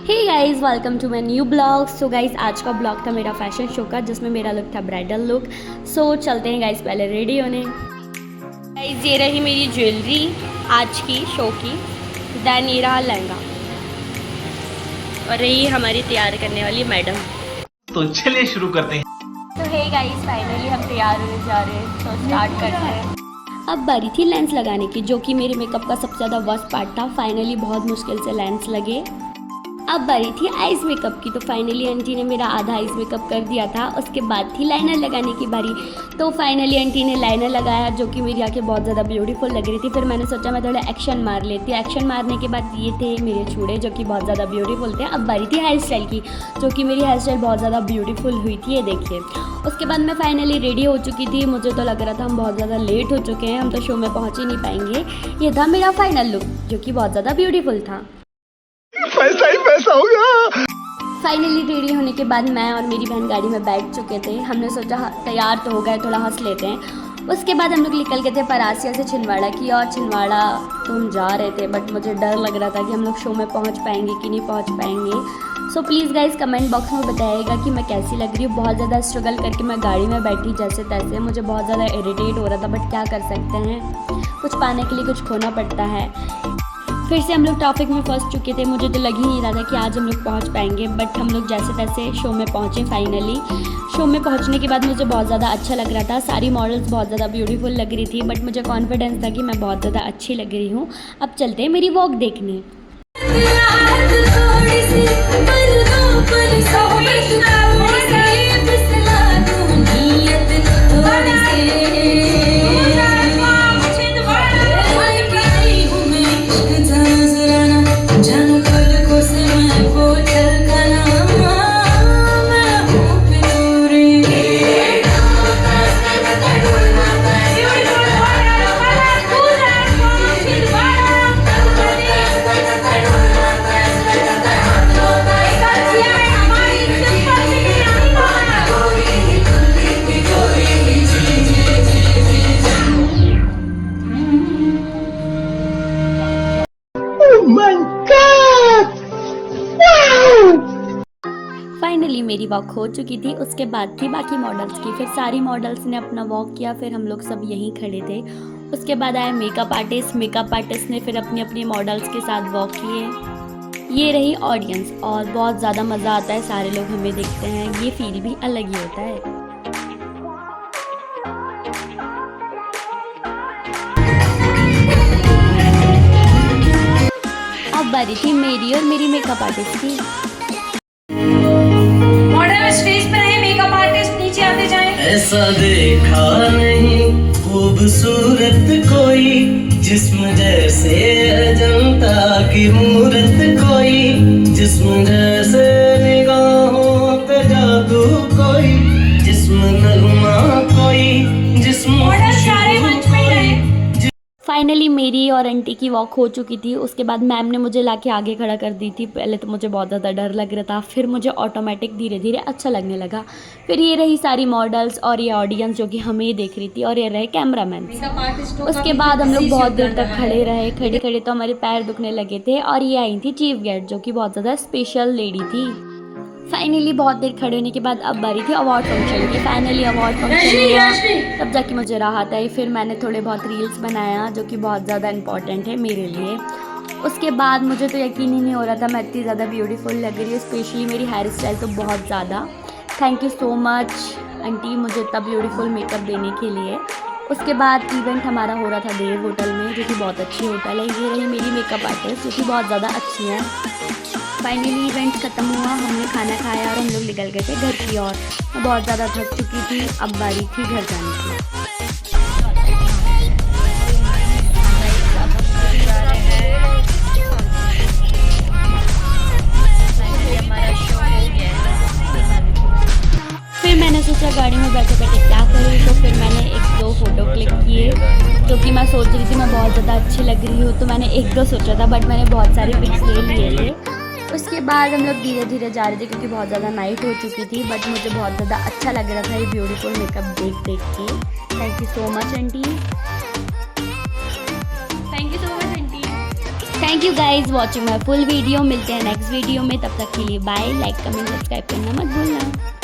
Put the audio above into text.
Hey guys, welcome to my new blog. So guys, आज का blog था मेरा फैशन शो का, जिसमें मेरा लुक था ब्राइडल लुक। सो चलते हैं गाइस पहले रेडी होने। गाइस, ये रही मेरी ज्वेलरी आज की शो की। देन ये रहा लहंगा और रही हमारी तैयार करने वाली मैडम। तो चलिए शुरू करते हैं। तो हे गाइस, फाइनली हम तैयार होने जा रहे हैं, तो स्टार्ट करते हैं। अब बारी थी लेंस लगाने की, जो कि मेरे मेकअप का सबसे ज़्यादा वर्स्ट पार्ट था। फाइनली बहुत मुश्किल से लेंस लगे। अब बारी थी आइज़ मेकअप की, तो फाइनली आंटी ने मेरा आधा आइज़ मेकअप कर दिया था। उसके बाद थी लाइनर लगाने की बारी, तो फाइनली आंटी ने लाइनर लगाया, जो कि मेरी आंखें बहुत ज़्यादा ब्यूटीफुल लग रही थी। फिर मैंने सोचा मैं थोड़ा एक्शन मार लेती हूँ। एक्शन मारने के बाद ये थे मेरे चूड़े, जो कि बहुत ज़्यादा ब्यूटीफुल थे। अब बारी थी हेयर स्टाइल की, जो कि मेरी हेयर स्टाइल बहुत ज़्यादा ब्यूटीफुल हुई थी, ये देखिए। उसके बाद मैं फाइनली रेडी हो चुकी थी। मुझे तो लग रहा था हम बहुत ज़्यादा लेट हो चुके हैं, हम तो शो में पहुँच ही नहीं पाएंगे। ये था मेरा फाइनल लुक, जो कि बहुत ज़्यादा ब्यूटीफुल था। पैसा ही पैसा होगा। फाइनली रेडी होने के बाद मैं और मेरी बहन गाड़ी में बैठ चुके थे। हमने सोचा तैयार तो हो गए, थोड़ा हंस लेते हैं। उसके बाद हम लोग निकल गए थे परासिया से छिंदवाड़ा की, और छिंदवाड़ा तो हम जा रहे थे, बट मुझे डर लग रहा था कि हम लोग शो में पहुंच पाएंगे कि नहीं पहुंच पाएंगे। So please guys comment box में बताइएगा कि मैं कैसी लग रही हूँ। बहुत ज़्यादा स्ट्रगल करके मैं गाड़ी में बैठी जैसे तैसे। मुझे बहुत ज़्यादा इरिटेट हो रहा था, बट क्या कर सकते हैं, कुछ पाने के लिए कुछ खोना पड़ता है। फिर से हम लोग ट्रैफिक में फंस चुके थे। मुझे तो लग ही नहीं रहा था कि आज हम लोग पहुंच पाएंगे, बट हम लोग जैसे तैसे शो में पहुंचे। फाइनली शो में पहुंचने के बाद मुझे बहुत ज़्यादा अच्छा लग रहा था। सारी मॉडल्स बहुत ज़्यादा ब्यूटीफुल लग रही थी, बट मुझे कॉन्फिडेंस था कि मैं बहुत ज़्यादा अच्छी लग रही हूँ। अब चलते हैं मेरी वॉक देखने। फाइनली मेरी वॉक हो चुकी थी। उसके बाद थी बाकी मॉडल्स की। फिर सारी मॉडल्स ने अपना वॉक किया, फिर हम लोग सब यहीं खड़े थे। उसके बाद आए मेकअप आर्टिस्ट। मेकअप आर्टिस्ट ने फिर अपनी अपनी मॉडल्स के साथ वॉक किए। ये रही ऑडियंस, और बहुत ज़्यादा मज़ा आता है, सारे लोग हमें देखते हैं, ये फील भी अलग ही होता है। अब बारी थी मेरी और मेरी मेकअप आर्टिस्ट की। स्टेज पर है, मेकअप आर्टिस्ट नीचे आते जाएं। ऐसा देखा नहीं खूबसूरत कोई, जिस्म जैसे अजंता की मूरत कोई, जिस्म जैसे निगाहों पे जादू कोई, जिस्म नगमा कोई, जिस्म सारे मंच पे रहे। फाइनली मेरी और आंटी की वॉक हो चुकी थी। उसके बाद मैम ने मुझे लाके आगे खड़ा कर दी थी। पहले तो मुझे बहुत ज़्यादा डर लग रहा था, फिर मुझे ऑटोमेटिक धीरे धीरे अच्छा लगने लगा। फिर ये रही सारी मॉडल्स और ये ऑडियंस जो कि हमें देख रही थी, और ये रहे कैमरामैन। उसके बाद हम लोग बहुत देर तक खड़े रहे। खड़े खड़े तो हमारे पैर दुखने लगे थे। और ये आई थी चीफ गेस्ट, जो कि बहुत ज़्यादा स्पेशल लेडी थी। फाइनली बहुत देर खड़े होने के बाद अब बारी थी अवार्ड फंक्शन की। फाइनली अवार्ड फंक्शन हुआ, तब जाके मुझे राहत आई। फिर मैंने थोड़े बहुत रील्स बनाया, जो कि बहुत ज़्यादा इंपॉर्टेंट है मेरे लिए। उसके बाद मुझे तो यकीन ही नहीं हो रहा था मैं इतनी ज़्यादा ब्यूटीफुल लग रही हूँ। स्पेशली मेरी हेयर स्टाइल तो बहुत ज़्यादा। Thank you so much aunty, मुझे इतना ब्यूटीफुल मेकअप देने के लिए। उसके बाद इवेंट हमारा हो रहा था देव होटल में, जो कि बहुत अच्छी होटल है। ये रही मेरी मेकअप आर्टिस्ट, जो कि बहुत ज़्यादा अच्छी है। फाइनली इवेंट ख़त्म हुआ, हमने खाना खाया और हम लोग निकल गए थे घर की ओर। मैं बहुत ज़्यादा थक चुकी थी, अब बारी थी घर जाने की। फिर मैंने सोचा गाड़ी में बैठे बैठे क्या करूँ, तो फिर मैंने 1-2 फ़ोटो क्लिक किए, जो कि मैं सोच रही थी मैं बहुत ज़्यादा अच्छी लग रही हूँ, तो मैंने 1-2 सोचा था, बट मैंने बहुत सारे पिक्स ले लिए थे। उसके बाद हम लोग धीरे धीरे जा रहे थे, क्योंकि बहुत ज़्यादा नाइट हो चुकी थी, बट मुझे बहुत ज़्यादा अच्छा लग रहा था ये ब्यूटीफुल मेकअप देख देख के। Thank you so much aunty. Thank you so much aunty. Thank you guys watching my full video. मिलते हैं नेक्स्ट वीडियो में, तब तक के लिए बाय। लाइक कमेंट सब्सक्राइब करना मत भूलना।